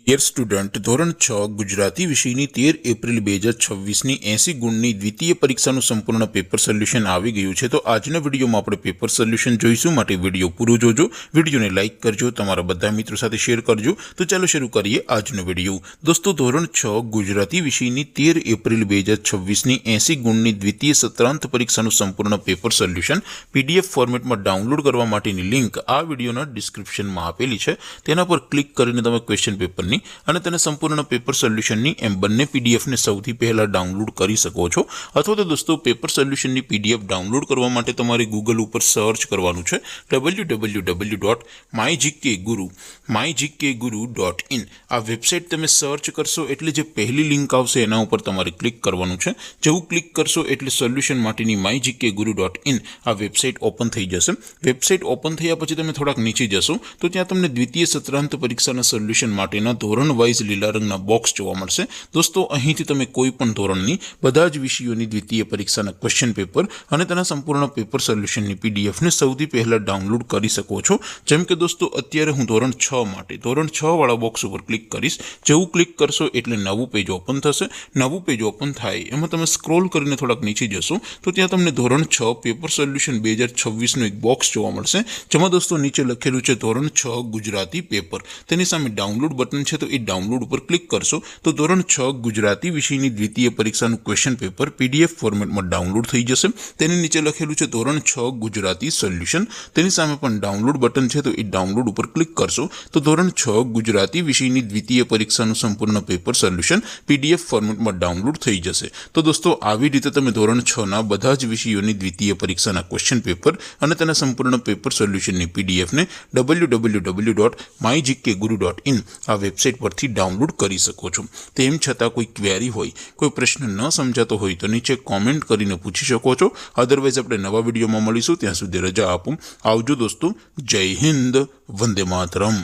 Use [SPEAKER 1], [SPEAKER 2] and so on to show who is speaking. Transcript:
[SPEAKER 1] Dear student, ધોરણ 6 ગુજરાતી વિષયની 13 April 2026ની 80 ગુણની દ્વિતીય પરીક્ષાનું સંપૂર્ણ પેપર સોલ્યુશન આવી ગયું છે। તો આજના વિડીયોમાં આપણે પેપર સોલ્યુશન જોઈશું, માટે વિડીયો પૂરો જોજો, વિડીયોને લાઇક કરજો, તમારા બધા મિત્રો સાથે શેર કરજો। તો ચાલો શરૂ કરીએ આજનો વિડીયો। દોસ્તો, ધોરણ 6 ગુજરાતી વિષયની 13 એપ્રિલ 2026ની 80 ગુણની દ્વિતીય સત્રાંત પરીક્ષાનું સંપૂર્ણ પેપર સોલ્યુશન PDF ફોર્મેટમાં ડાઉનલોડ કરવા માટેની લિંક આ વિડીયોના ડિસ્ક્રિપ્શનમાં આપેલી છે। તેના પર ક્લિક કરીને તમે ક્વેશ્ચન પેપરની અને તેને સંપૂર્ણ પેપર સોલ્યુશનની એમ બંને પીડીએફને સૌથી પહેલા ડાઉનલોડ કરી શકો છો। અથવા તો દોસ્તો, પેપર સોલ્યુશનની પીડીએફ ડાઉનલોડ કરવા માટે તમારે ગૂગલ ઉપર સર્ચ કરવાનું છે www.mygkguru.in। આ વેબસાઇટ તમે સર્ચ કરશો એટલે જે પહેલી લિંક આવશે એના ઉપર તમારે ક્લિક કરવાનું છે। જેવું ક્લિક કરશો એટલે સોલ્યુશન માટેની mygkguru.in આ વેબસાઇટ ઓપન થઈ જશે। વેબસાઇટ ઓપન થયા પછી તમે થોડાક નીચે જશો તો ત્યાં તમને દ્વિતીય સત્રાંત પરીક્ષાના સોલ્યુશન માટેના ધોરણ વાઇઝ લીલા રંગના બોક્સ જોવા મળશે। દોસ્તો, અહીંથી તમે કોઈ પણ ધોરણની બધા જ વિષયોની દ્વિતીય પરીક્ષાના ક્વેશ્ચન પેપર અને તેના સંપૂર્ણ પેપર સોલ્યુશનની પીડીએફને સૌથી પહેલા ડાઉનલોડ કરી શકો છો। જેમ કે દોસ્તો, અત્યારે હું ધોરણ 6 માટે ધોરણ 6 વાળા બોક્સ ઉપર ક્લિક કરીશ। જેવું ક્લિક કરશો એટલે નવું પેજ ઓપન થશે। નવું પેજ ઓપન થાય એમાં તમે સ્ક્રોલ કરીને થોડાક નીચે જશો તો ત્યાં તમને ધોરણ 6 પેપર સોલ્યુશન 2026નું એક બોક્સ જોવા મળશે, જેમાં દોસ્તો નીચે લખેલું છે ધોરણ 6 ગુજરાતી પેપર। તેની સામે ડાઉનલોડ બટન છે, તો એ ડાઉનલોડ ઉપર ક્લિક કરશો તો ધોરણ 6 ગુજરાતી વિષયની દ્વિતીય પરીક્ષાનું ક્વેશ્ચન પેપર PDF ફોર્મેટમાં ડાઉનલોડ થઈ જશે। તેની નીચે લખેલું છે ધોરણ 6 ગુજરાતી સોલ્યુશન। તેની સામે પણ ડાઉનલોડ બટન છે, તો એ ડાઉનલોડ ઉપર ક્લિક કરશો તો ધોરણ 6 ગુજરાતી વિષયની દ્વિતીય પરીક્ષાનું સંપૂર્ણ પેપર સોલ્યુશન PDF ફોર્મેટમાં ડાઉનલોડ થઈ જશે। તો દોસ્તો, આવી રીતે તમે ધોરણ 6ના બધા જ વિષયોની દ્વિતીય પરીક્ષાના ક્વેશ્ચન પેપર અને તેના સંપૂર્ણ પેપર સોલ્યુશનની પીડીએફને www.mygkguru.in આ વેબસાઇટ પરથી ડાઉનલોડ કરી શકો છો। તેમ છતાં કોઈ ક્વેરી હોય, કોઈ પ્રશ્ન ન સમજાતો હોય તો નીચે કોમેન્ટ કરીને પૂછી શકો છો। અધરવાઇઝ આપણે નવા વિડીયોમાં મળીશું, ત્યાં સુધી રજા આપો। આવજો દોસ્તો, જય હિન્દ, વંદે માતરમ।